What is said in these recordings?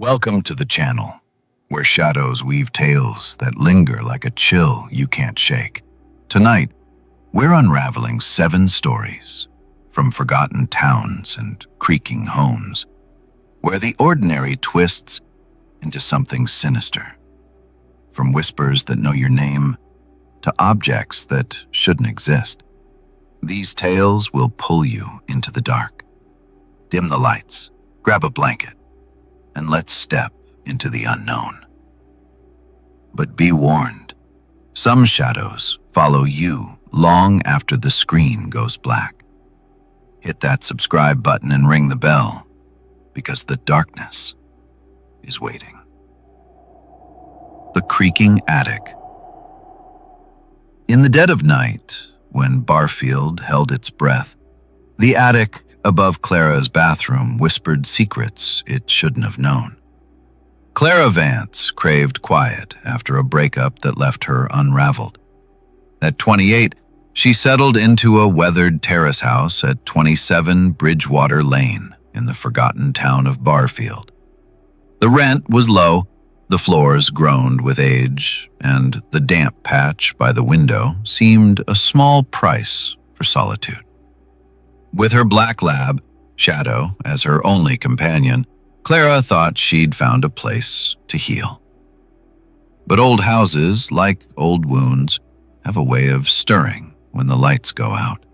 Welcome to the channel, where shadows weave tales that linger like a chill you can't shake. Tonight, we're unraveling 7 stories from forgotten towns and creaking homes, where the ordinary twists into something sinister. From whispers that know your name to objects that shouldn't exist, these tales will pull you into the dark. Dim the lights, grab a blanket, and let's step into the unknown. But be warned, some shadows follow you long after the screen goes black. Hit that subscribe button and ring the bell, because the darkness is waiting. The creaking attic. In the dead of night, when Barfield held its breath, the attic above Clara's bathroom whispered secrets it shouldn't have known. Clara Vance craved quiet after a breakup that left her unraveled. At 28, she settled into a weathered terrace house at 27 Bridgewater Lane in the forgotten town of Barfield. The rent was low, the floors groaned with age, and the damp patch by the window seemed a small price for solitude. With her black lab, Shadow, as her only companion, Clara thought she'd found a place to heal. But old houses, like old wounds, have a way of stirring when the lights go out.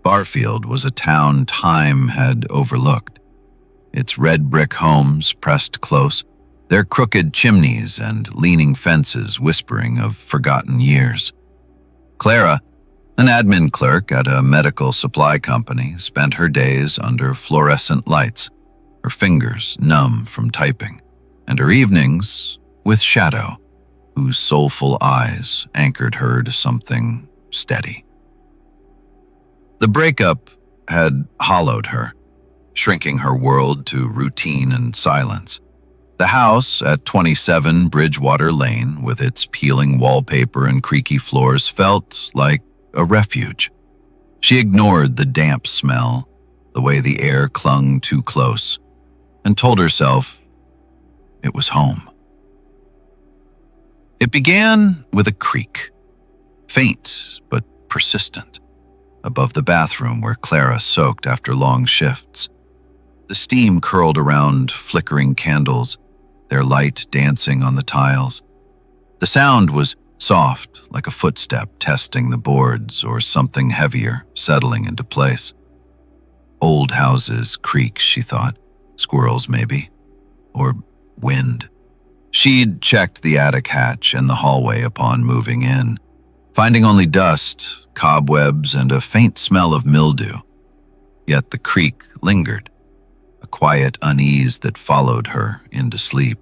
Barfield was a town time had overlooked. Its red brick homes pressed close, their crooked chimneys and leaning fences whispering of forgotten years. Clara, an admin clerk at a medical supply company, spent her days under fluorescent lights, her fingers numb from typing, and her evenings with Shadow, whose soulful eyes anchored her to something steady. The breakup had hollowed her, shrinking her world to routine and silence. The house at 27 Bridgewater Lane, with its peeling wallpaper and creaky floors, felt like a refuge. She ignored the damp smell, the way the air clung too close, and told herself it was home. It began with a creak, faint but persistent, above the bathroom where Clara soaked after long shifts. The steam curled around flickering candles, their light dancing on the tiles. The sound was soft, like a footstep testing the boards or something heavier settling into place. Old houses creak, she thought. Squirrels, maybe. Or wind. She'd checked the attic hatch and the hallway upon moving in, finding only dust, cobwebs, and a faint smell of mildew. Yet the creak lingered, a quiet unease that followed her into sleep,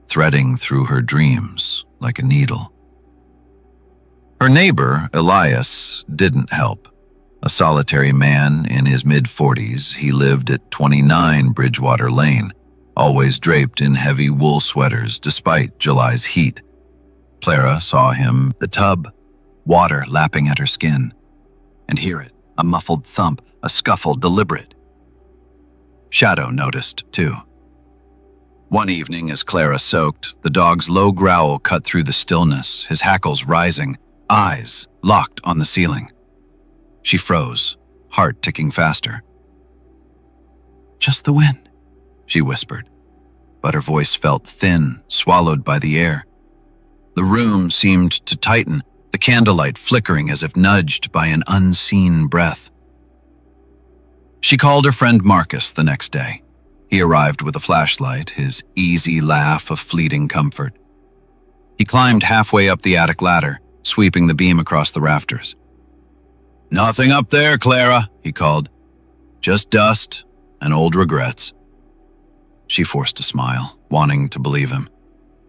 threading through her dreams like a needle. Her neighbor, Elias, didn't help. A solitary man in his mid-40s, he lived at 29 Bridgewater Lane, always draped in heavy wool sweaters despite July's heat. Clara saw him, the tub, water lapping at her skin, and hear it, a muffled thump, a scuffle deliberate. Shadow noticed, too. One evening, as Clara soaked, the dog's low growl cut through the stillness, his hackles rising, eyes locked on the ceiling. She froze, heart ticking faster. "Just the wind," she whispered, but her voice felt thin, swallowed by the air. The room seemed to tighten, the candlelight flickering as if nudged by an unseen breath. She called her friend Marcus the next day. He arrived with a flashlight, his easy laugh of fleeting comfort. He climbed halfway up the attic ladder, sweeping the beam across the rafters. "Nothing up there, Clara," he called. "Just dust and old regrets." She forced a smile, wanting to believe him.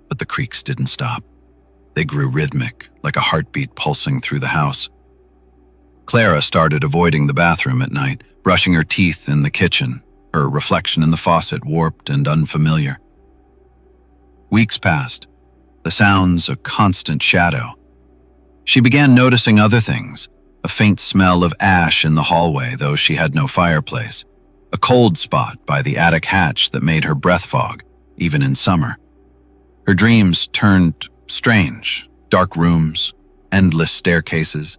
But the creaks didn't stop. They grew rhythmic, like a heartbeat pulsing through the house. Clara started avoiding the bathroom at night, brushing her teeth in the kitchen, her reflection in the faucet warped and unfamiliar. Weeks passed, the sounds a constant shadow. She began noticing other things, a faint smell of ash in the hallway, though she had no fireplace, a cold spot by the attic hatch that made her breath fog, even in summer. Her dreams turned strange, dark rooms, endless staircases,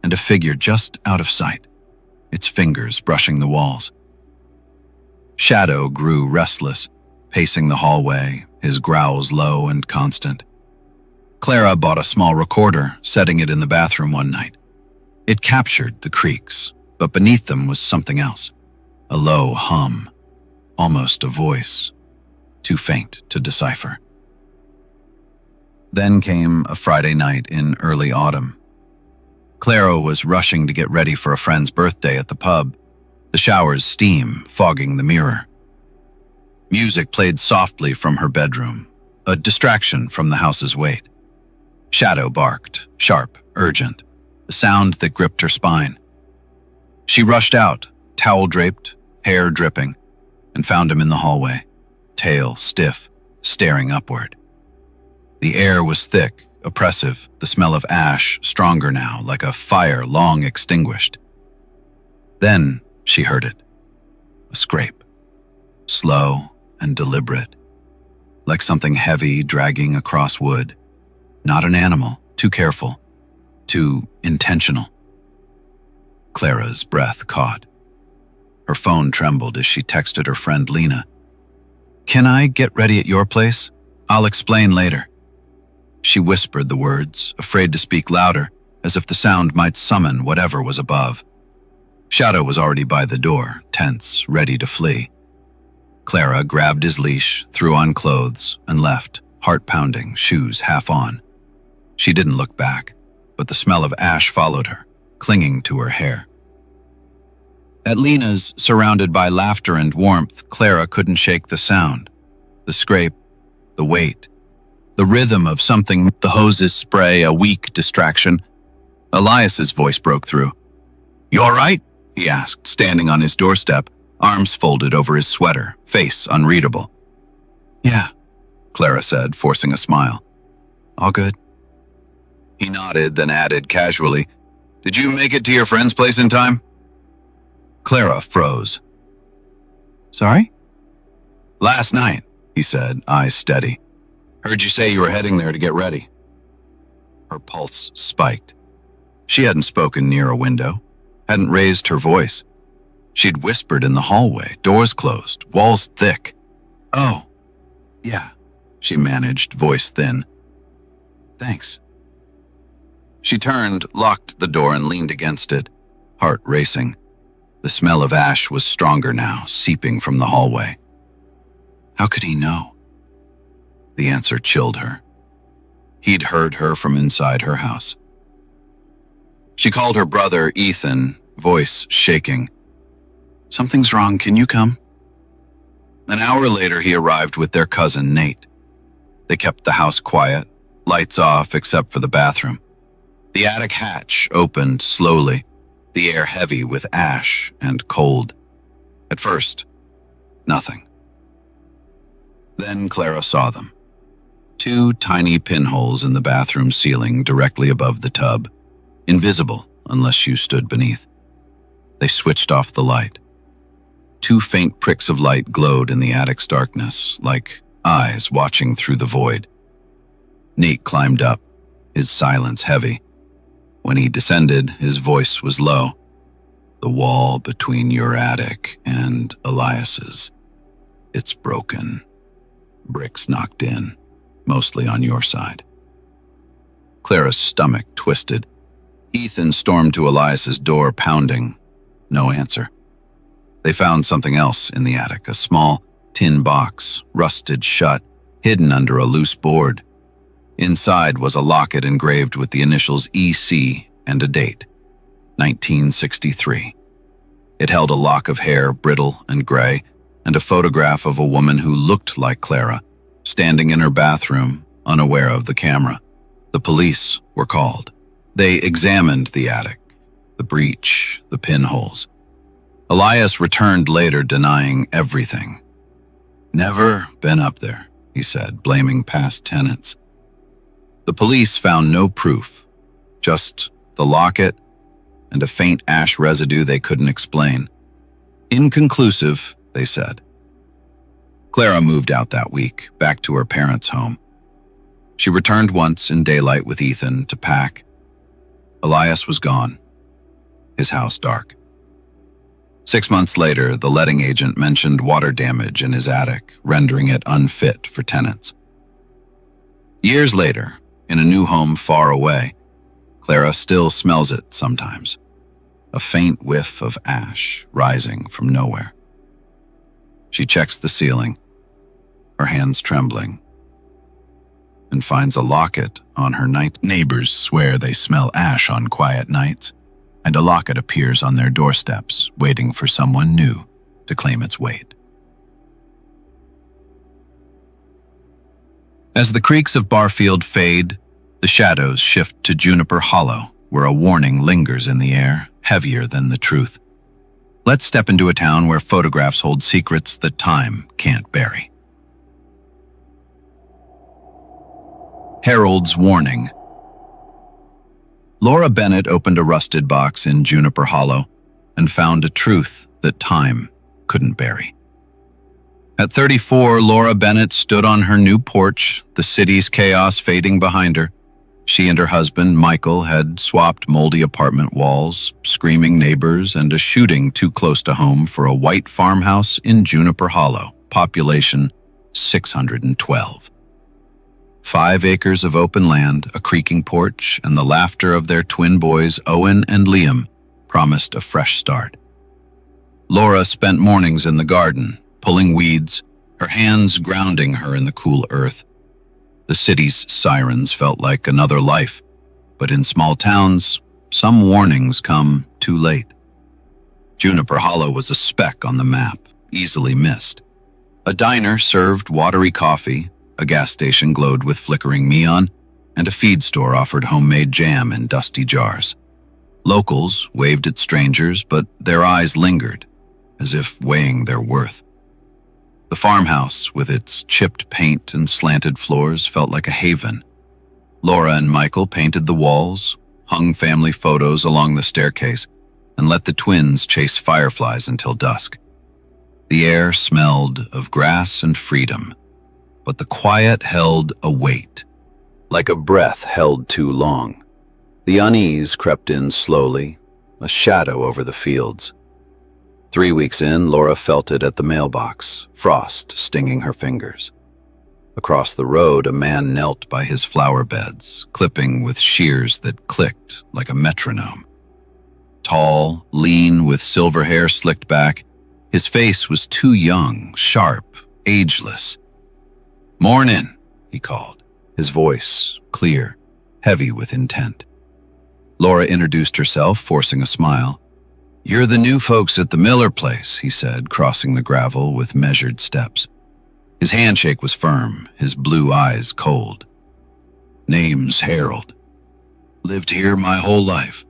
and a figure just out of sight, its fingers brushing the walls. Shadow grew restless, pacing the hallway, his growls low and constant. Clara bought a small recorder, setting it in the bathroom one night. It captured the creaks, but beneath them was something else. A low hum, almost a voice, too faint to decipher. Then came a Friday night in early autumn. Clara was rushing to get ready for a friend's birthday at the pub, the shower's steam fogging the mirror. Music played softly from her bedroom, a distraction from the house's weight. Shadow barked, sharp, urgent, a sound that gripped her spine. She rushed out, towel draped, hair dripping, and found him in the hallway, tail stiff, staring upward. The air was thick, oppressive, the smell of ash stronger now, like a fire long extinguished. Then she heard it. A scrape, slow and deliberate, like something heavy dragging across wood. Not an animal, too careful, too intentional. Clara's breath caught. Her phone trembled as she texted her friend Lena. "Can I get ready at your place? I'll explain later." She whispered the words, afraid to speak louder, as if the sound might summon whatever was above. Shadow was already by the door, tense, ready to flee. Clara grabbed his leash, threw on clothes, and left, heart pounding, shoes half on. She didn't look back, but the smell of ash followed her, clinging to her hair. At Lena's, surrounded by laughter and warmth, Clara couldn't shake the sound. The scrape, the weight, the rhythm of something. The hoses spray, a weak distraction. Elias's voice broke through. "You all right?" he asked, standing on his doorstep, arms folded over his sweater, face unreadable. "Yeah," Clara said, forcing a smile. "All good." He nodded, then added casually, "Did you make it to your friend's place in time?" Clara froze. "Sorry?" "Last night," he said, eyes steady. "Heard you say you were heading there to get ready." Her pulse spiked. She hadn't spoken near a window, hadn't raised her voice. She'd whispered in the hallway, doors closed, walls thick. "Oh, yeah," she managed, voice thin. "Thanks." She turned, locked the door, and leaned against it, heart racing. The smell of ash was stronger now, seeping from the hallway. How could he know? The answer chilled her. He'd heard her from inside her house. She called her brother, Ethan, voice shaking. "Something's wrong, can you come?" An hour later, he arrived with their cousin, Nate. They kept the house quiet, lights off except for the bathroom. The attic hatch opened slowly, the air heavy with ash and cold. At first, nothing. Then Clara saw them. 2 tiny pinholes in the bathroom ceiling directly above the tub, invisible unless you stood beneath. They switched off the light. 2 faint pricks of light glowed in the attic's darkness, like eyes watching through the void. Nate climbed up, his silence heavy. When he descended, his voice was low. "The wall between your attic and Elias's, it's broken. Bricks knocked in, mostly on your side." Clara's stomach twisted. Ethan stormed to Elias's door, pounding. No answer. They found something else in the attic, a small tin box, rusted shut, hidden under a loose board. Inside was a locket engraved with the initials EC and a date, 1963. It held a lock of hair, brittle and gray, and a photograph of a woman who looked like Clara, standing in her bathroom, unaware of the camera. The police were called. They examined the attic, the breach, the pinholes. Elias returned later, denying everything. "Never been up there," he said, blaming past tenants. The police found no proof, just the locket and a faint ash residue they couldn't explain. "Inconclusive," they said. Clara moved out that week, back to her parents' home. She returned once in daylight with Ethan to pack. Elias was gone, his house dark. 6 months later, the letting agent mentioned water damage in his attic, rendering it unfit for tenants. Years later, in a new home far away, Clara still smells it sometimes. A faint whiff of ash rising from nowhere. She checks the ceiling, her hands trembling, and finds a locket on her night. Neighbors swear they smell ash on quiet nights, and a locket appears on their doorsteps, waiting for someone new to claim its weight. As the creaks of Barfield fade, the shadows shift to Juniper Hollow, where a warning lingers in the air, heavier than the truth. Let's step into a town where photographs hold secrets that time can't bury. Harold's warning. Laura Bennett opened a rusted box in Juniper Hollow and found a truth that time couldn't bury. At 34, Laura Bennett stood on her new porch, the city's chaos fading behind her. She and her husband, Michael, had swapped moldy apartment walls, screaming neighbors, and a shooting too close to home for a white farmhouse in Juniper Hollow, population 612. 5 acres of open land, a creaking porch, and the laughter of their twin boys, Owen and Liam, promised a fresh start. Laura spent mornings in the garden, pulling weeds, her hands grounding her in the cool earth. The city's sirens felt like another life, but in small towns, some warnings come too late. Juniper Hollow was a speck on the map, easily missed. A diner served watery coffee, a gas station glowed with flickering neon, and a feed store offered homemade jam in dusty jars. Locals waved at strangers, but their eyes lingered, as if weighing their worth. The farmhouse, with its chipped paint and slanted floors, felt like a haven. Laura and Michael painted the walls, hung family photos along the staircase, and let the twins chase fireflies until dusk. The air smelled of grass and freedom, but the quiet held a weight, like a breath held too long. The unease crept in slowly, a shadow over the fields. 3 weeks in, Laura felt it at the mailbox, frost stinging her fingers. Across the road, a man knelt by his flower beds, clipping with shears that clicked like a metronome. Tall, lean, with silver hair slicked back, his face was too young, sharp, ageless. "Mornin'," he called, his voice clear, heavy with intent. Laura introduced herself, forcing a smile. "You're the new folks at the Miller place," he said, crossing the gravel with measured steps. His handshake was firm, his blue eyes cold. "Name's Harold. Lived here my whole life.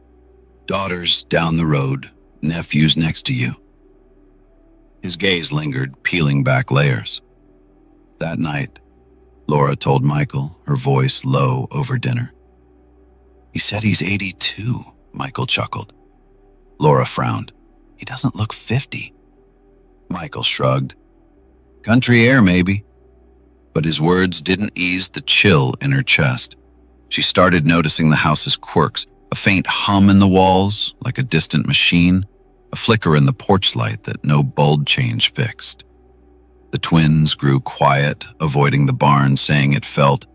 Daughters down the road, nephews next to you." His gaze lingered, peeling back layers. That night, Laura told Michael, her voice low over dinner. "He said he's 82, Michael chuckled. Laura frowned. "He doesn't look 50. Michael shrugged. "Country air, maybe." But his words didn't ease the chill in her chest. She started noticing the house's quirks, a faint hum in the walls, like a distant machine, a flicker in the porch light that no bulb change fixed. The twins grew quiet, avoiding the barn, saying it felt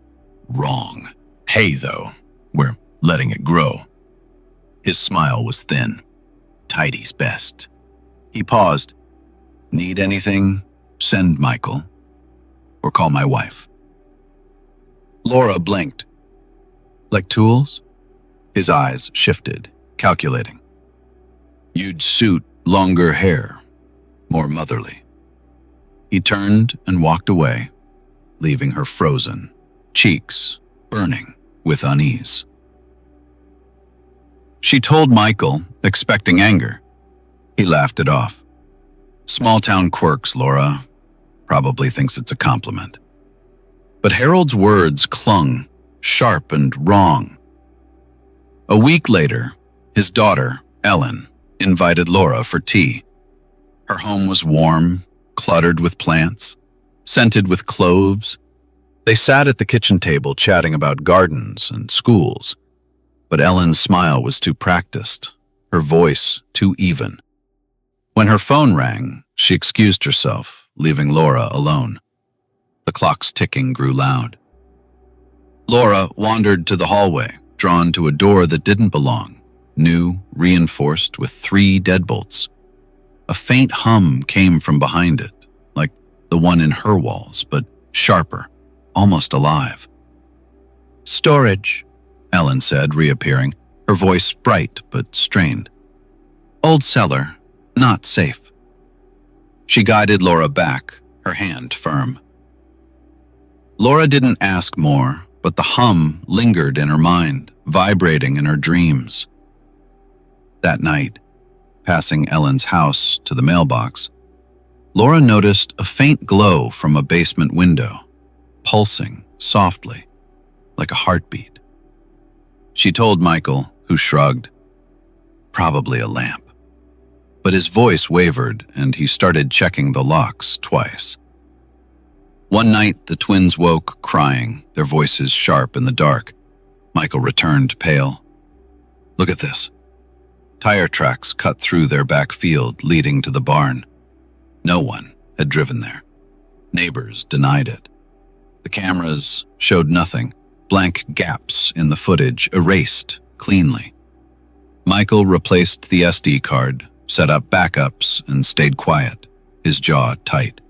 wrong. "Hey, though, we're letting it grow." His smile was thin. "Tidy's best." He paused. "Need anything? Send Michael. Or call my wife." Laura blinked. "Like tools?" His eyes shifted, calculating. "You'd suit longer hair, more motherly." He turned and walked away, leaving her frozen, cheeks burning with unease. She told Michael, expecting anger. He laughed it off. "Small-town quirks, Laura. Probably thinks it's a compliment." But Harold's words clung, sharp and wrong. A week later, his daughter, Ellen, invited Laura for tea. Her home was warm, cluttered with plants. scented with cloves. They sat at the kitchen table chatting about gardens and schools, but Ellen's smile was too practiced, her voice too even. When her phone rang, she excused herself, leaving Laura alone. The clock's ticking grew loud. Laura wandered to the hallway, drawn to a door that didn't belong, new, reinforced with 3 deadbolts. A faint hum came from behind it, like the one in her walls, but sharper, almost alive. "Storage," Ellen said, reappearing, her voice bright but strained. "Old cellar, not safe." She guided Laura back, her hand firm. Laura didn't ask more, but the hum lingered in her mind, vibrating in her dreams. That night, passing Ellen's house to the mailbox, Laura noticed a faint glow from a basement window, pulsing softly, like a heartbeat. She told Michael, who shrugged, "Probably a lamp." But his voice wavered and he started checking the locks twice. One night, the twins woke crying, their voices sharp in the dark. Michael returned pale. "Look at this." Tire tracks cut through their back field, leading to the barn. No one had driven there. Neighbors denied it. The cameras showed nothing, blank gaps in the footage erased cleanly. Michael replaced the SD card, set up backups, and stayed quiet, his jaw tight.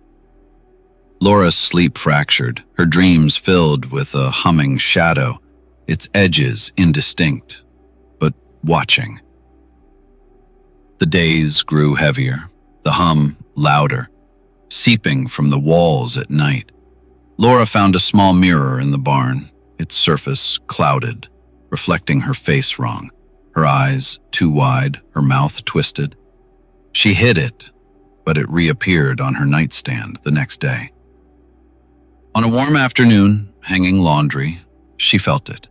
Laura's sleep fractured, her dreams filled with a humming shadow, its edges indistinct, but watching. The days grew heavier, the hum louder, seeping from the walls at night. Laura found a small mirror in the barn, its surface clouded, reflecting her face wrong, her eyes too wide, her mouth twisted. She hid it, but it reappeared on her nightstand the next day. On a warm afternoon, hanging laundry, she felt it,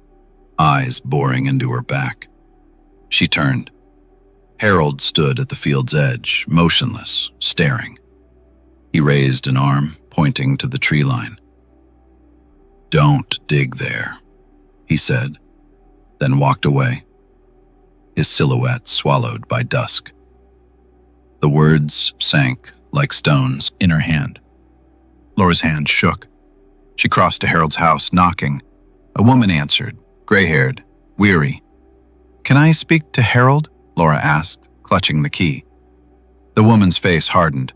eyes boring into her back. She turned. Harold stood at the field's edge, motionless, staring. He raised an arm, pointing to the tree line. "Don't dig there," he said, then walked away, his silhouette swallowed by dusk. The words sank like stones in her hand. Laura's hand shook. She crossed to Harold's house, knocking. A woman answered, gray-haired, weary. "Can I speak to Harold?" Laura asked, clutching the key. The woman's face hardened.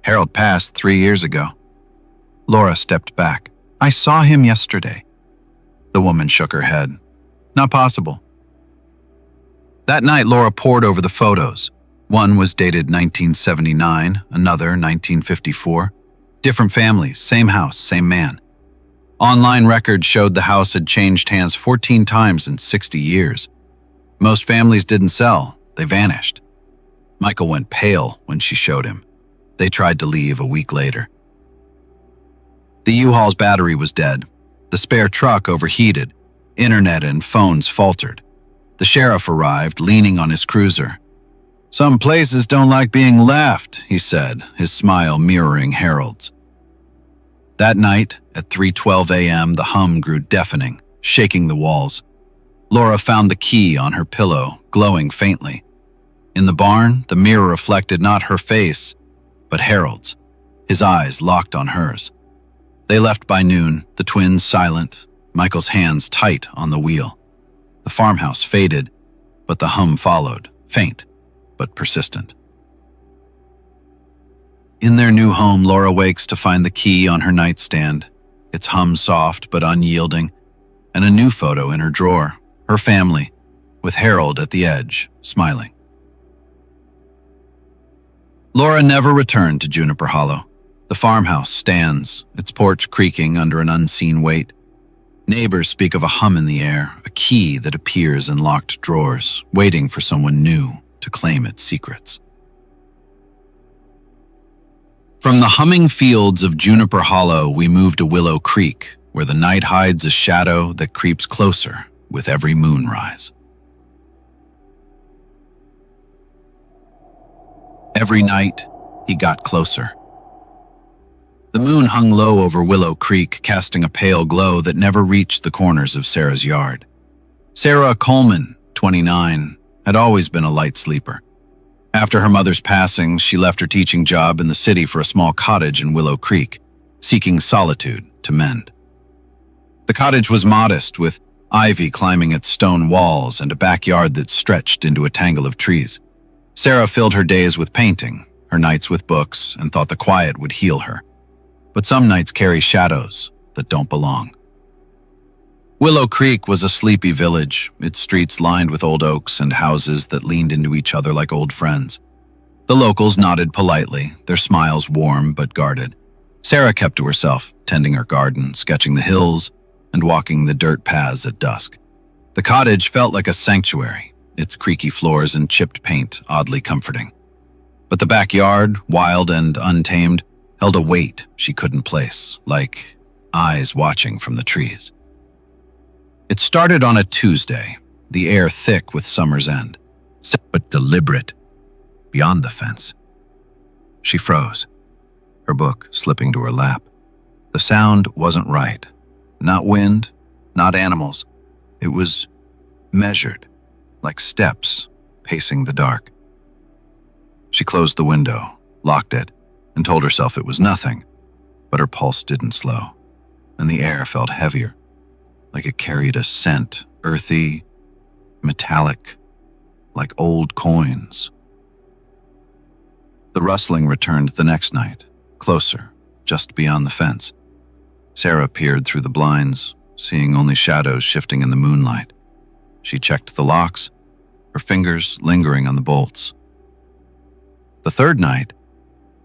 "Harold passed 3 years ago." Laura stepped back. "I saw him yesterday." The woman shook her head. "Not possible." That night, Laura pored over the photos. One was dated 1979, another 1954. Different families, same house, same man. Online records showed the house had changed hands 14 times in 60 years. Most families didn't sell, they vanished. Michael went pale when she showed him. They tried to leave a week later. The U-Haul's battery was dead. The spare truck overheated. Internet and phones faltered. The sheriff arrived, leaning on his cruiser. "Some places don't like being left," he said, his smile mirroring Harold's. That night, at 3:12 a.m., the hum grew deafening, shaking the walls. Laura found the key on her pillow, glowing faintly. In the barn, the mirror reflected not her face, but Harold's, his eyes locked on hers. They left by noon, the twins silent, Michael's hands tight on the wheel. The farmhouse faded, but the hum followed, faint but persistent. In their new home, Laura wakes to find the key on her nightstand, its hum soft but unyielding, and a new photo in her drawer, her family, with Harold at the edge, smiling. Laura never returned to Juniper Hollow. The farmhouse stands, its porch creaking under an unseen weight. Neighbors speak of a hum in the air, a key that appears in locked drawers, waiting for someone new to claim its secrets. From the humming fields of Juniper Hollow, we move to Willow Creek, where the night hides a shadow that creeps closer with every moonrise. Every night, he got closer. The moon hung low over Willow Creek, casting a pale glow that never reached the corners of Sarah's yard. Sarah Coleman, 29, had always been a light sleeper. After her mother's passing, she left her teaching job in the city for a small cottage in Willow Creek, seeking solitude to mend. The cottage was modest, with ivy climbing its stone walls and a backyard that stretched into a tangle of trees. Sarah filled her days with painting, her nights with books, and thought the quiet would heal her. But some nights carry shadows that don't belong. Willow Creek was a sleepy village, its streets lined with old oaks and houses that leaned into each other like old friends. The locals nodded politely, their smiles warm but guarded. Sarah kept to herself, tending her garden, sketching the hills, and walking the dirt paths at dusk. The cottage felt like a sanctuary, its creaky floors and chipped paint oddly comforting. But the backyard, wild and untamed, held a weight she couldn't place, like eyes watching from the trees. It started on a Tuesday, the air thick with summer's end, but deliberate, beyond the fence. She froze, her book slipping to her lap. The sound wasn't right. Not wind, not animals. It was measured, like steps pacing the dark. She closed the window, locked it, and told herself it was nothing, but her pulse didn't slow, and the air felt heavier, like it carried a scent, earthy, metallic, like old coins. The rustling returned the next night, closer, just beyond the fence. Sarah peered through the blinds, seeing only shadows shifting in the moonlight. She checked the locks, her fingers lingering on the bolts. The third night,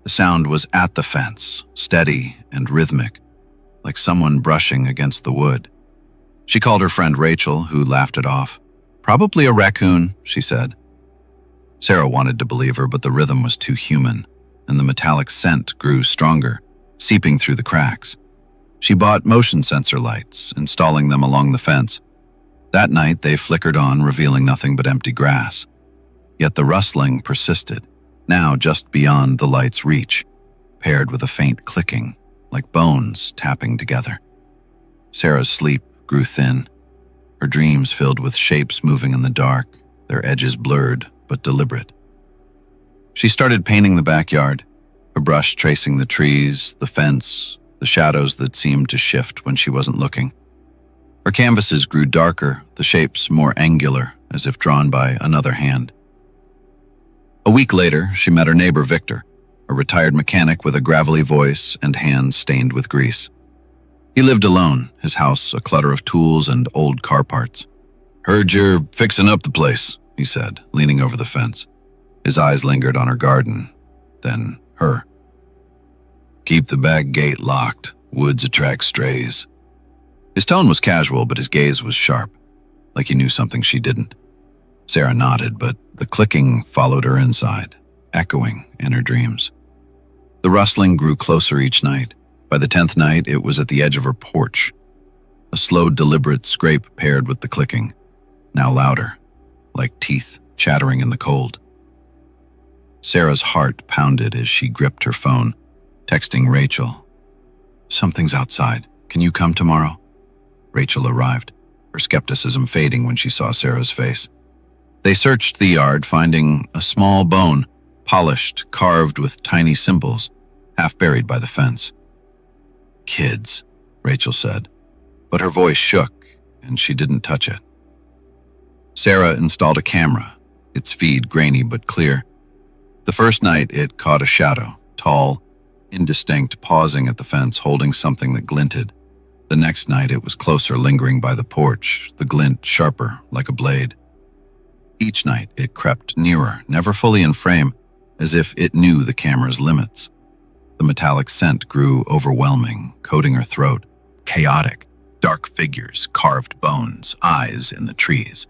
the sound was at the fence, steady and rhythmic, like someone brushing against the wood. She called her friend Rachel, who laughed it off. "Probably a raccoon," she said. Sarah wanted to believe her, but the rhythm was too human, and the metallic scent grew stronger, seeping through the cracks. She bought motion sensor lights, installing them along the fence. That night, they flickered on, revealing nothing but empty grass. Yet the rustling persisted, now just beyond the light's reach, paired with a faint clicking, like bones tapping together. Sarah's sleep grew thin, her dreams filled with shapes moving in the dark, their edges blurred but deliberate. She started painting the backyard, her brush tracing the trees, the fence, the shadows that seemed to shift when she wasn't looking. Her canvases grew darker, the shapes more angular, as if drawn by another hand. A week later, she met her neighbor Victor, a retired mechanic with a gravelly voice and hands stained with grease. He lived alone, his house a clutter of tools and old car parts. "Heard you're fixing up the place," he said, leaning over the fence. His eyes lingered on her garden, then her. "Keep the back gate locked. Woods attract strays." His tone was casual, but his gaze was sharp, like he knew something she didn't. Sarah nodded, but the clicking followed her inside, echoing in her dreams. The rustling grew closer each night. By the 10th night, it was at the edge of her porch. A slow, deliberate scrape paired with the clicking, now louder, like teeth chattering in the cold. Sarah's heart pounded as she gripped her phone, texting Rachel. "Something's outside. Can you come tomorrow?" Rachel arrived, her skepticism fading when she saw Sarah's face. They searched the yard, finding a small bone, polished, carved with tiny symbols, half buried by the fence. "Kids," Rachel said, but her voice shook and she didn't touch it. Sarah installed a camera, its feed grainy but clear. The first night, it caught a shadow, tall, indistinct, pausing at the fence, holding something that glinted. The next night, it was closer, lingering by the porch, the glint sharper, like a blade. Each night, it crept nearer, never fully in frame, as if it knew the camera's limits. The metallic scent grew overwhelming, coating her throat. Chaotic, dark figures, carved bones, eyes in the trees.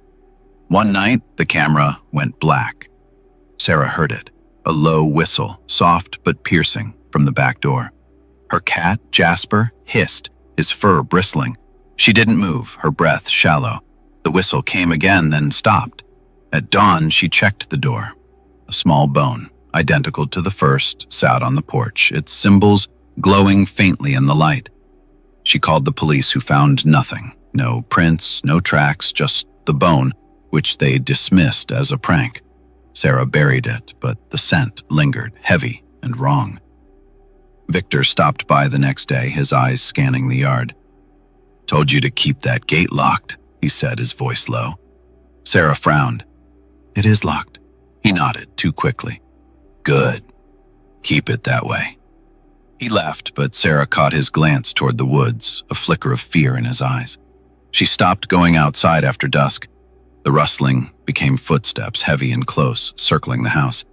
One night, the camera went black. Sarah heard it, a low whistle, soft but piercing, from the back door. Her cat, Jasper, hissed, his fur bristling. She didn't move, her breath shallow. The whistle came again, then stopped. At dawn, she checked the door. A small bone, identical to the first, sat on the porch, its symbols glowing faintly in the light. She called the police, who found nothing. No prints, no tracks, just the bone, which they dismissed as a prank. Sarah buried it, but the scent lingered, heavy and wrong. Victor stopped by the next day, his eyes scanning the yard. "Told you to keep that gate locked," he said, his voice low. Sarah frowned. "It is locked." He nodded too quickly. "Good. Keep it that way." He left, but Sarah caught his glance toward the woods, a flicker of fear in his eyes. She stopped going outside after dusk. The rustling became footsteps, heavy and close, circling the house.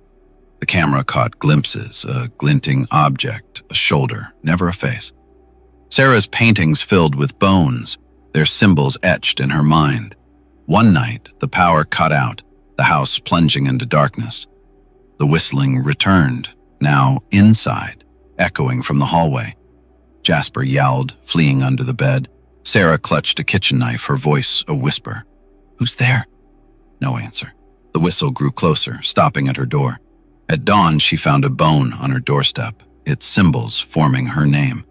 The camera caught glimpses, a glinting object, a shoulder, never a face. Sarah's paintings filled with bones, their symbols etched in her mind. One night, the power cut out, the house plunging into darkness. The whistling returned, now inside, echoing from the hallway. Jasper yowled, fleeing under the bed. Sarah clutched a kitchen knife, her voice a whisper. "Who's there?" No answer. The whistle grew closer, stopping at her door. At dawn, she found a bone on her doorstep, its symbols forming her name.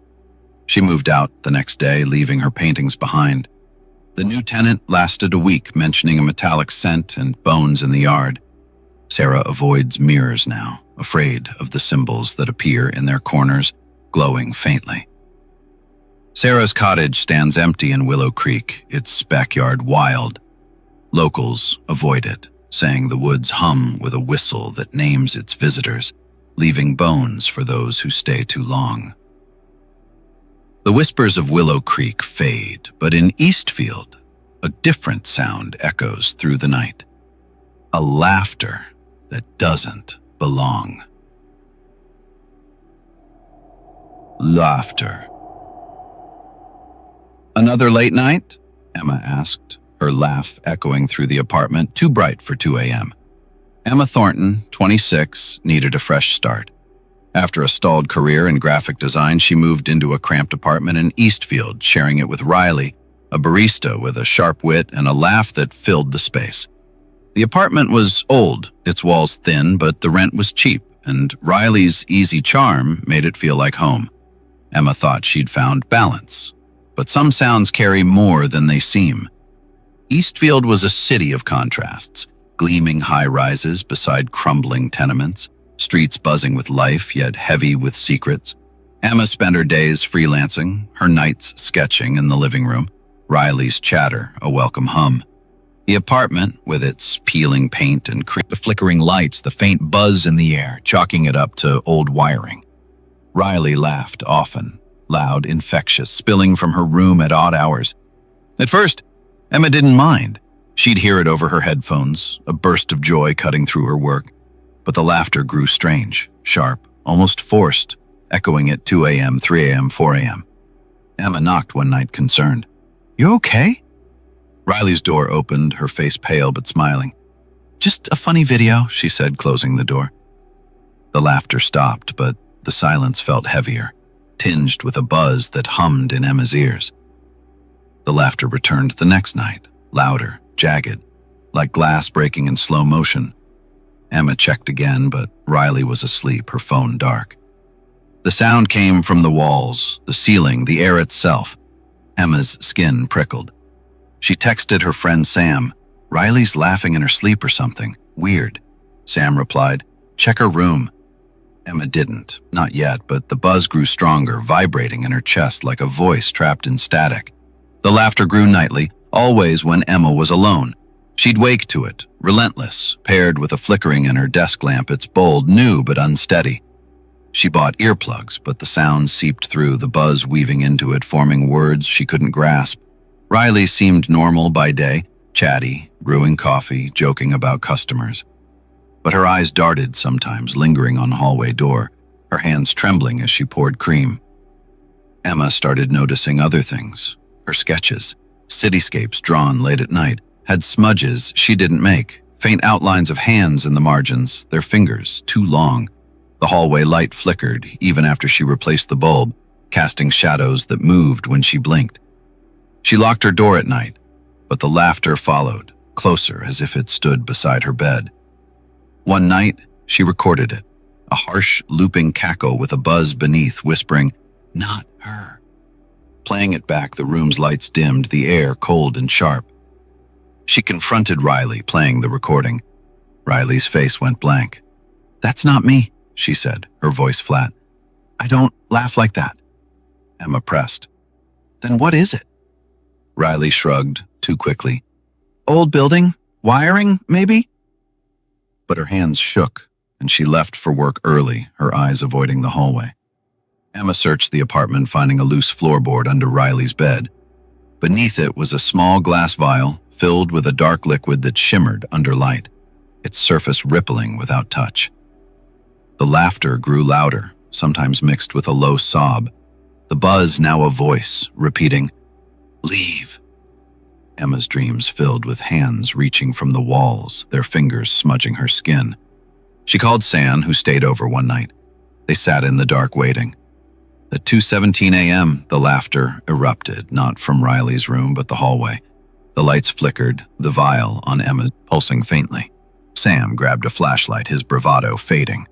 She moved out the next day, leaving her paintings behind. The new tenant lasted a week, mentioning a metallic scent and bones in the yard. Sarah avoids mirrors now, afraid of the symbols that appear in their corners, glowing faintly. Sarah's cottage stands empty in Willow Creek, its backyard wild. Locals avoid it, saying the woods hum with a whistle that names its visitors, leaving bones for those who stay too long. The whispers of Willow Creek fade, but in Eastfield, a different sound echoes through the night. A laughter that doesn't belong. Laughter. "Another late night?" Emma asked, her laugh echoing through the apartment, too bright for 2 a.m. Emma Thornton, 26, needed a fresh start. After a stalled career in graphic design, she moved into a cramped apartment in Eastfield, sharing it with Riley, a barista with a sharp wit and a laugh that filled the space. The apartment was old, its walls thin, but the rent was cheap, and Riley's easy charm made it feel like home. Emma thought she'd found balance, but some sounds carry more than they seem. Eastfield was a city of contrasts, gleaming high-rises beside crumbling tenements, streets buzzing with life yet heavy with secrets. Emma spent her days freelancing, her nights sketching in the living room, Riley's chatter a welcome hum. The apartment, with its peeling paint and the flickering lights, the faint buzz in the air, chalking it up to old wiring. Riley laughed often, loud, infectious, spilling from her room at odd hours. At first, Emma didn't mind. She'd hear it over her headphones, a burst of joy cutting through her work. But the laughter grew strange, sharp, almost forced, echoing at 2 a.m., 3 a.m., 4 a.m. Emma knocked one night, concerned. "You okay?" Riley's door opened, her face pale but smiling. "Just a funny video," she said, closing the door. The laughter stopped, but the silence felt heavier, tinged with a buzz that hummed in Emma's ears. The laughter returned the next night, louder, jagged, like glass breaking in slow motion. Emma checked again, but Riley was asleep, her phone dark. The sound came from the walls, the ceiling, the air itself. Emma's skin prickled. She texted her friend Sam, "Riley's laughing in her sleep or something. Weird." Sam replied, "Check her room." Emma didn't, not yet, but the buzz grew stronger, vibrating in her chest like a voice trapped in static. The laughter grew nightly, always when Emma was alone. She'd wake to it, relentless, paired with a flickering in her desk lamp, its bold, new but unsteady. She bought earplugs, but the sound seeped through, the buzz weaving into it, forming words she couldn't grasp. Riley seemed normal by day, chatty, brewing coffee, joking about customers. But her eyes darted sometimes, lingering on the hallway door, her hands trembling as she poured cream. Emma started noticing other things. Her sketches, cityscapes drawn late at night, had smudges she didn't make, faint outlines of hands in the margins, their fingers too long. The hallway light flickered even after she replaced the bulb, casting shadows that moved when she blinked. She locked her door at night, but the laughter followed, closer as if it stood beside her bed. One night, she recorded it, a harsh, looping cackle with a buzz beneath whispering, Not her. Playing it back, the room's lights dimmed, the air cold and sharp. She confronted Riley, playing the recording. Riley's face went blank. "That's not me," she said, her voice flat. "I don't laugh like that." Emma pressed. "Then what is it?" Riley shrugged, too quickly. "Old building? Wiring, maybe?" But her hands shook, and she left for work early, her eyes avoiding the hallway. Emma searched the apartment, finding a loose floorboard under Riley's bed. Beneath it was a small glass vial filled with a dark liquid that shimmered under light, its surface rippling without touch. The laughter grew louder, sometimes mixed with a low sob. The buzz now a voice, repeating, "Leave." Emma's dreams filled with hands reaching from the walls, their fingers smudging her skin. She called San, who stayed over one night. They sat in the dark waiting. At 2:17 a.m., the laughter erupted, not from Riley's room, but the hallway. The lights flickered, the vial on Emma pulsing faintly. Sam grabbed a flashlight, his bravado fading.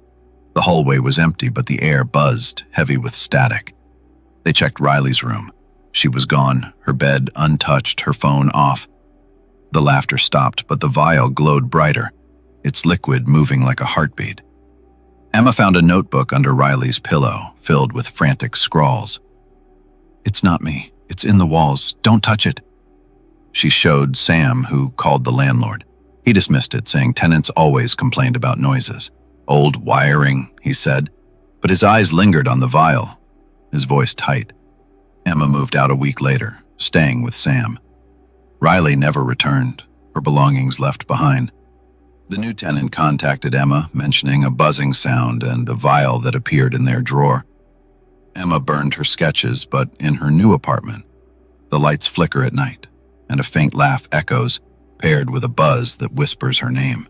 The hallway was empty, but the air buzzed, heavy with static. They checked Riley's room. She was gone, her bed untouched, her phone off. The laughter stopped, but the vial glowed brighter, its liquid moving like a heartbeat. Emma found a notebook under Riley's pillow, filled with frantic scrawls. "It's not me. It's in the walls. Don't touch it." She showed Sam, who called the landlord. He dismissed it, saying tenants always complained about noises. "Old wiring," he said, but his eyes lingered on the vial, his voice tight. Emma moved out a week later, staying with Sam. Riley never returned, her belongings left behind. The new tenant contacted Emma, mentioning a buzzing sound and a vial that appeared in their drawer. Emma burned her sketches, but in her new apartment, the lights flicker at night, and a faint laugh echoes, paired with a buzz that whispers her name.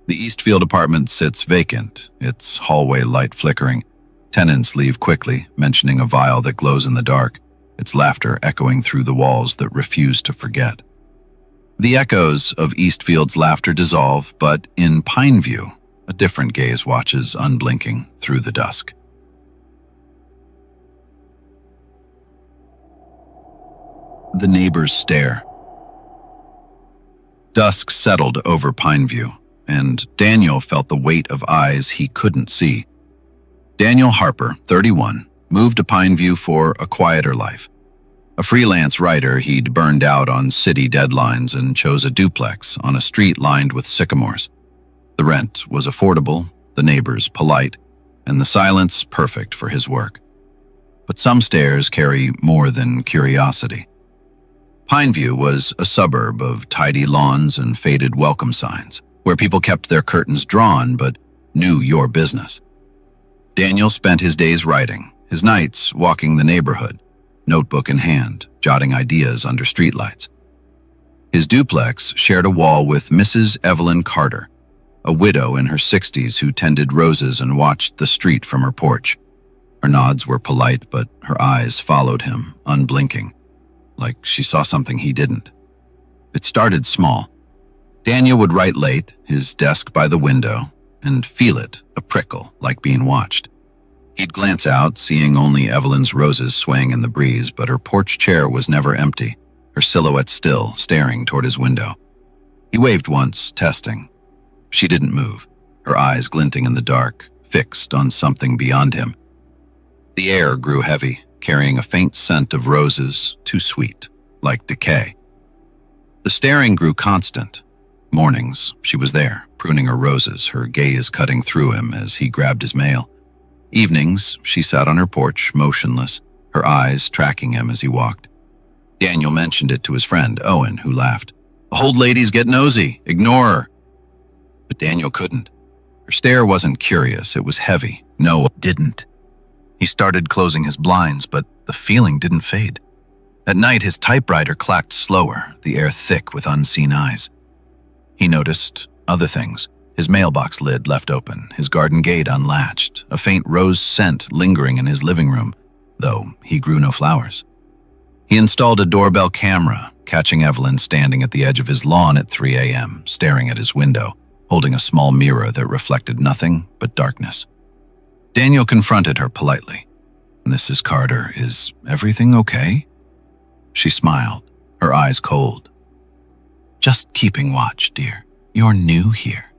The Eastfield apartment sits vacant, its hallway light flickering. Tenants leave quickly, mentioning a vial that glows in the dark, its laughter echoing through the walls that refuse to forget. The echoes of Eastfield's laughter dissolve, but in Pineview, a different gaze watches unblinking through the dusk. The neighbors stare. Dusk settled over Pineview, and Daniel felt the weight of eyes he couldn't see. Daniel Harper, 31, moved to Pineview for a quieter life. A freelance writer, he'd burned out on city deadlines and chose a duplex on a street lined with sycamores. The rent was affordable, the neighbors polite, and the silence perfect for his work. But some stairs carry more than curiosity. Pineview was a suburb of tidy lawns and faded welcome signs, where people kept their curtains drawn but knew your business. Daniel spent his days writing, his nights walking the neighborhood, notebook in hand, jotting ideas under streetlights. His duplex shared a wall with Mrs. Evelyn Carter, a widow in her 60s who tended roses and watched the street from her porch. Her nods were polite, but her eyes followed him, unblinking, like she saw something he didn't. It started small. Daniel would write late, his desk by the window, and feel it, a prickle, like being watched. He'd glance out, seeing only Evelyn's roses swaying in the breeze, but her porch chair was never empty, her silhouette still, staring toward his window. He waved once, testing. She didn't move, her eyes glinting in the dark, fixed on something beyond him. The air grew heavy, carrying a faint scent of roses, too sweet, like decay. The staring grew constant. Mornings, she was there, pruning her roses, her gaze cutting through him as he grabbed his mail. Evenings, she sat on her porch, motionless, her eyes tracking him as he walked. Daniel mentioned it to his friend, Owen, who laughed. "The old lady's get nosy, ignore her." But Daniel couldn't. Her stare wasn't curious, it was heavy. No, it didn't. He started closing his blinds, but the feeling didn't fade. At night, his typewriter clacked slower, the air thick with unseen eyes. He noticed other things. His mailbox lid left open, his garden gate unlatched, a faint rose scent lingering in his living room, though he grew no flowers. He installed a doorbell camera, catching Evelyn standing at the edge of his lawn at 3 a.m., staring at his window, holding a small mirror that reflected nothing but darkness. Daniel confronted her politely. "Mrs. Carter, is everything okay?" She smiled, her eyes cold. "Just keeping watch, dear. You're new here."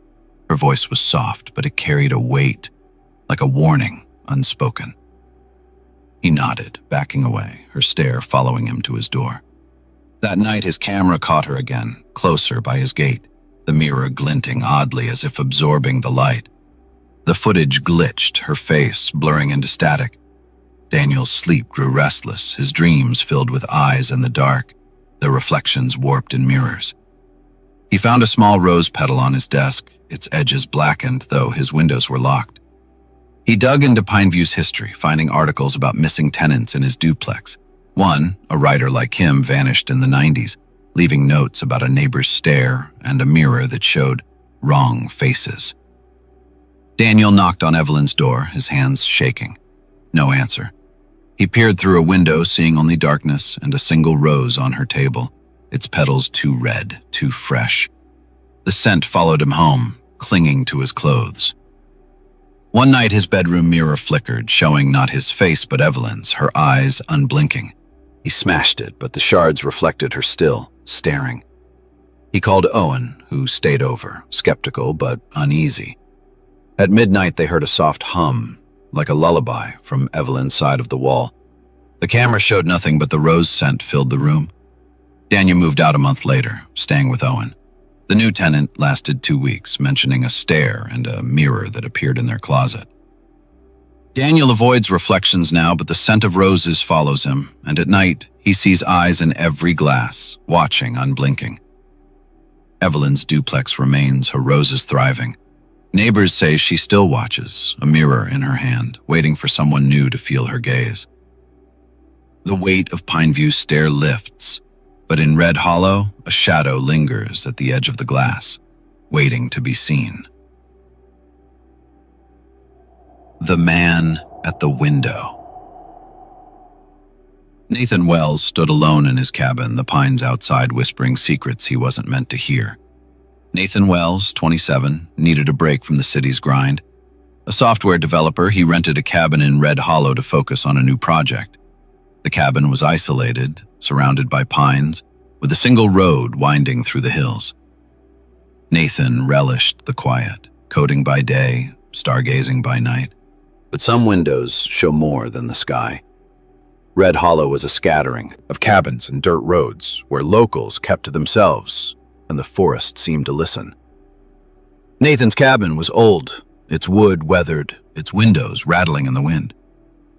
Her voice was soft, but it carried a weight, like a warning, unspoken. He nodded, backing away, her stare following him to his door. That night his camera caught her again, closer by his gate, the mirror glinting oddly as if absorbing the light. The footage glitched, her face blurring into static. Daniel's sleep grew restless, his dreams filled with eyes in the dark, their reflections warped in mirrors. He found a small rose petal on his desk, its edges blackened, though his windows were locked. He dug into Pineview's history, finding articles about missing tenants in his duplex. One, a writer like him, vanished in the 90s, leaving notes about a neighbor's stare and a mirror that showed wrong faces. Daniel knocked on Evelyn's door, his hands shaking. No answer. He peered through a window, seeing only darkness and a single rose on her table, its petals too red, too fresh. The scent followed him home, clinging to his clothes. One night his bedroom mirror flickered, showing not his face but Evelyn's, her eyes unblinking. He smashed it, but the shards reflected her still, staring. He called Owen, who stayed over, skeptical but uneasy. At midnight they heard a soft hum, like a lullaby, from Evelyn's side of the wall. The camera showed nothing but the rose scent filled the room. Daniel moved out a month later, staying with Owen. The new tenant lasted 2 weeks, mentioning a stare and a mirror that appeared in their closet. Daniel avoids reflections now, but the scent of roses follows him, and at night he sees eyes in every glass, watching, unblinking. Evelyn's duplex remains, her roses thriving. Neighbors say she still watches, a mirror in her hand, waiting for someone new to feel her gaze. The weight of Pineview's stare lifts, but in Red Hollow, a shadow lingers at the edge of the glass, waiting to be seen. The Man at the Window. Nathan Wells stood alone in his cabin, the pines outside whispering secrets he wasn't meant to hear. Nathan Wells, 27, needed a break from the city's grind. A software developer, he rented a cabin in Red Hollow to focus on a new project. The cabin was isolated, surrounded by pines, with a single road winding through the hills. Nathan relished the quiet, coding by day, stargazing by night. But some windows show more than the sky. Red Hollow was a scattering of cabins and dirt roads where locals kept to themselves, and the forest seemed to listen. Nathan's cabin was old, its wood weathered, its windows rattling in the wind.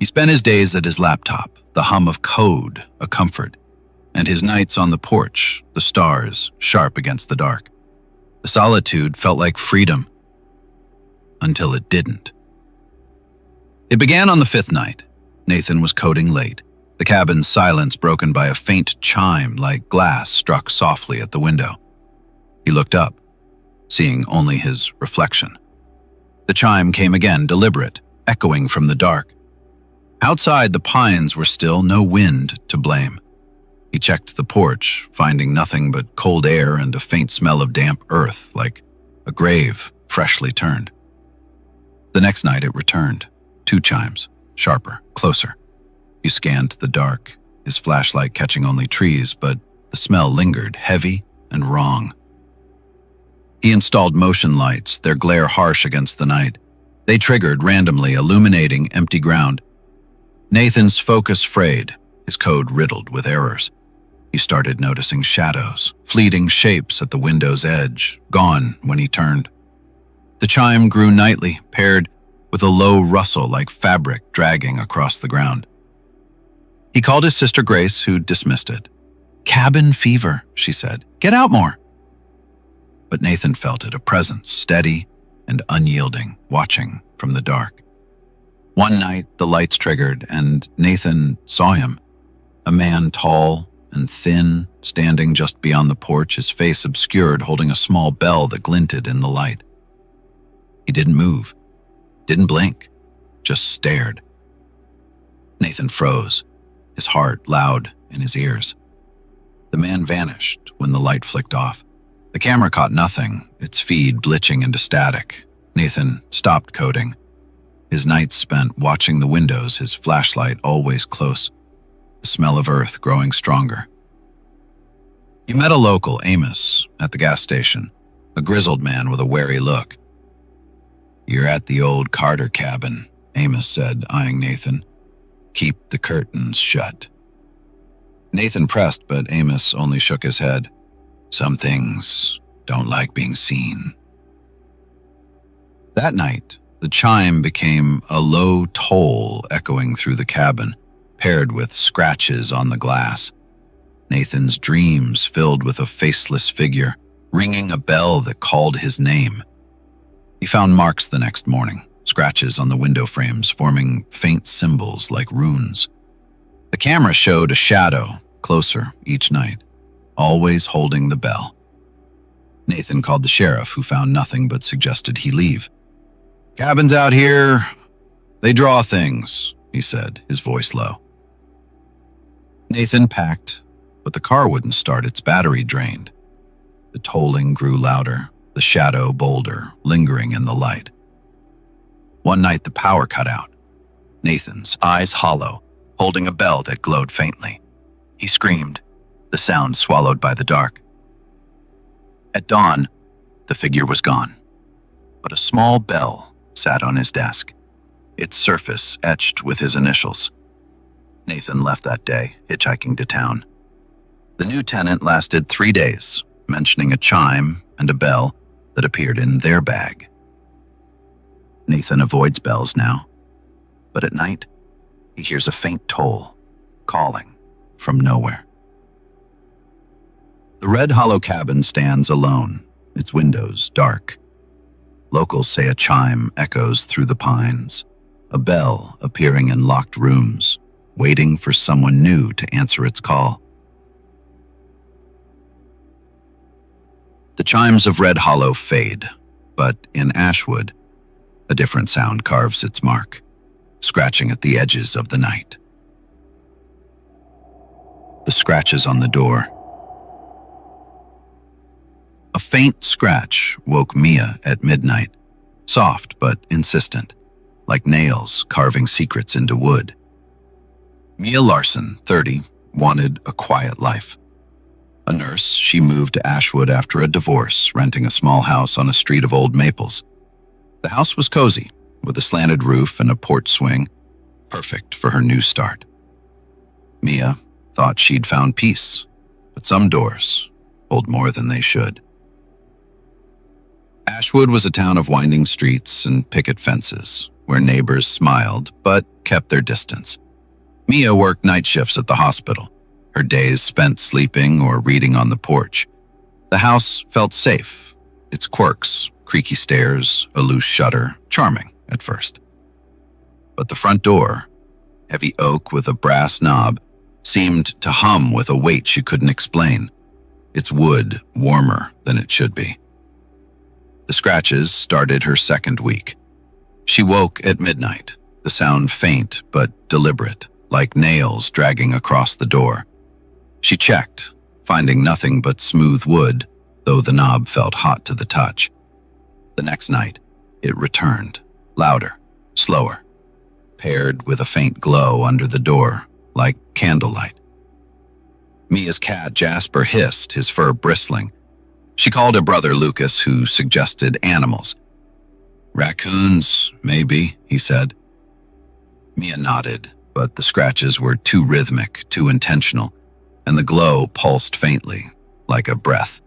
He spent his days at his laptop, the hum of code a comfort, and his nights on the porch, the stars sharp against the dark. The solitude felt like freedom, until it didn't. It began on the 5th night. Nathan was coding late, the cabin's silence broken by a faint chime like glass struck softly at the window. He looked up, seeing only his reflection. The chime came again, deliberate, echoing from the dark. Outside, the pines were still, no wind to blame. He checked the porch, finding nothing but cold air and a faint smell of damp earth, like a grave freshly turned. The next night it returned, 2 chimes, sharper, closer. He scanned the dark, his flashlight catching only trees, but the smell lingered, heavy and wrong. He installed motion lights, their glare harsh against the night. They triggered randomly, illuminating empty ground. Nathan's focus frayed, his code riddled with errors. He started noticing shadows, fleeting shapes at the window's edge, gone when he turned. The chime grew nightly, paired with a low rustle like fabric dragging across the ground. He called his sister Grace, who dismissed it. "Cabin fever," she said. "Get out more." But Nathan felt it, a presence, steady and unyielding, watching from the dark. One night, the lights triggered, and Nathan saw him. A man tall and thin, standing just beyond the porch, his face obscured, holding a small bell that glinted in the light. He didn't move, didn't blink, just stared. Nathan froze, his heart loud in his ears. The man vanished when the light flicked off. The camera caught nothing, its feed bleaching into static. Nathan stopped coding. his nights spent watching the windows, his flashlight always close, the smell of earth growing stronger. You met a local, Amos, at the gas station, a grizzled man with a wary look. "You're at the old Carter cabin," Amos said, eyeing Nathan. "Keep the curtains shut." Nathan pressed, but Amos only shook his head. "Some things don't like being seen." That night, the chime became a low toll echoing through the cabin, paired with scratches on the glass. Nathan's dreams filled with a faceless figure, ringing a bell that called his name. He found marks the next morning, scratches on the window frames forming faint symbols like runes. The camera showed a shadow, closer each night, always holding the bell. Nathan called the sheriff, who found nothing but suggested he leave. "Cabins out here, they draw things," he said, his voice low. Nathan packed, but the car wouldn't start, its battery drained. The tolling grew louder, the shadow bolder, lingering in the light. One night the power cut out. Nathan's eyes hollow, holding a bell that glowed faintly. He screamed, the sound swallowed by the dark. At dawn, the figure was gone, but a small bell sat on his desk, its surface etched with his initials. Nathan left that day, hitchhiking to town. The new tenant lasted 3 days, mentioning a chime and a bell that appeared in their bag. Nathan avoids bells now, but at night, he hears a faint toll, calling from nowhere. The Red Hollow cabin stands alone, its windows dark. Locals say a chime echoes through the pines, a bell appearing in locked rooms, waiting for someone new to answer its call. The chimes of Red Hollow fade, but in Ashwood, a different sound carves its mark, scratching at the edges of the night. The scratches on the door. A faint scratch woke Mia at midnight, soft but insistent, like nails carving secrets into wood. Mia Larson, 30, wanted a quiet life. A nurse, she moved to Ashwood after a divorce, renting a small house on a street of old maples. The house was cozy, with a slanted roof and a porch swing, perfect for her new start. Mia thought she'd found peace, but some doors hold more than they should. Ashwood was a town of winding streets and picket fences, where neighbors smiled but kept their distance. Mia worked night shifts at the hospital, her days spent sleeping or reading on the porch. The house felt safe, its quirks, creaky stairs, a loose shutter, charming at first. But the front door, heavy oak with a brass knob, seemed to hum with a weight she couldn't explain, its wood warmer than it should be. The scratches started her second week. She woke at midnight, the sound faint but deliberate, like nails dragging across the door. She checked, finding nothing but smooth wood, though the knob felt hot to the touch. The next night, it returned, louder, slower, paired with a faint glow under the door, like candlelight. Mia's cat Jasper hissed, his fur bristling. She called her brother Lucas, who suggested animals. "Raccoons, maybe," he said. Mia nodded, but the scratches were too rhythmic, too intentional, and the glow pulsed faintly, like a breath.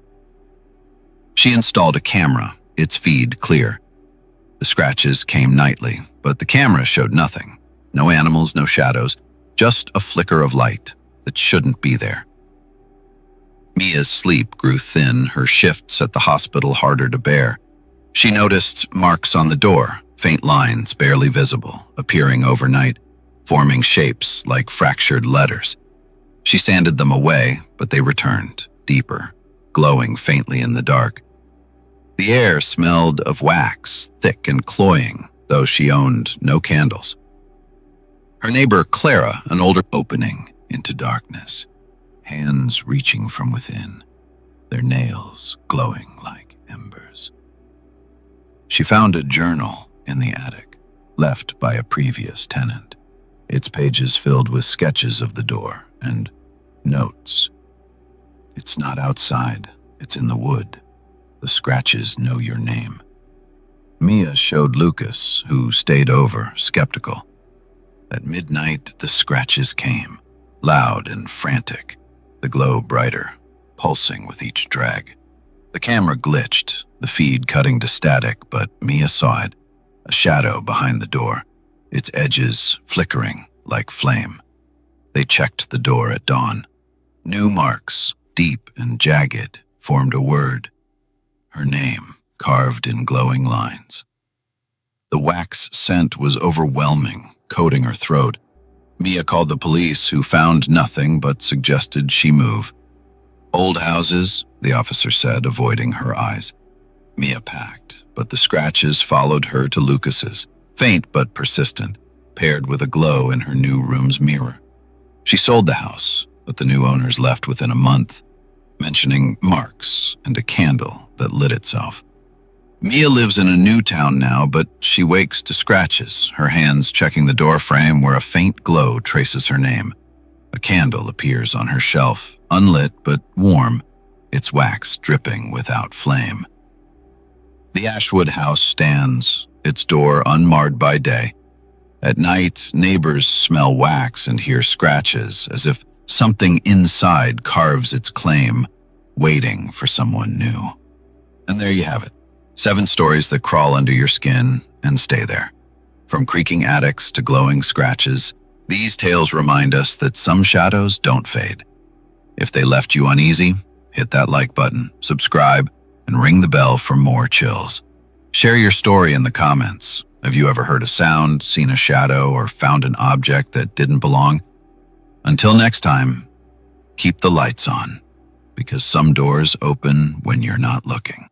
She installed a camera, its feed clear. The scratches came nightly, but the camera showed nothing. No animals, no shadows, just a flicker of light that shouldn't be there. Mia's sleep grew thin, her shifts at the hospital harder to bear. She noticed marks on the door, faint lines barely visible, appearing overnight, forming shapes like fractured letters. She sanded them away, but they returned, deeper, glowing faintly in the dark. The air smelled of wax, thick and cloying, though she owned no candles. Her neighbor Clara, an older opening into darkness, hands reaching from within, their nails glowing like embers. She found a journal in the attic, left by a previous tenant. Its pages filled with sketches of the door and notes. It's not outside, it's in the wood. The scratches know your name. Mia showed Lucas, who stayed over, skeptical. At midnight, the scratches came, loud and frantic, the glow brighter, pulsing with each drag. The camera glitched, the feed cutting to static, but Mia saw it, a shadow behind the door, its edges flickering like flame. They checked the door at dawn. New marks, deep and jagged, formed a word. Her name, carved in glowing lines. The wax scent was overwhelming, coating her throat. Mia called the police, who found nothing but suggested she move. Old houses, the officer said, avoiding her eyes. Mia packed, but the scratches followed her to Lucas's, faint but persistent, paired with a glow in her new room's mirror. She sold the house, but the new owners left within a month, mentioning marks and a candle that lit itself. Mia lives in a new town now, but she wakes to scratches, her hands checking the door frame where a faint glow traces her name. A candle appears on her shelf, unlit but warm, its wax dripping without flame. The Ashwood house stands, its door unmarred by day. At night, neighbors smell wax and hear scratches, as if something inside carves its claim, waiting for someone new. And there you have it. 7 stories that crawl under your skin and stay there. From creaking attics to glowing scratches, these tales remind us that some shadows don't fade. If they left you uneasy, hit that like button, subscribe, and ring the bell for more chills. Share your story in the comments. Have you ever heard a sound, seen a shadow, or found an object that didn't belong? Until next time, keep the lights on, because some doors open when you're not looking.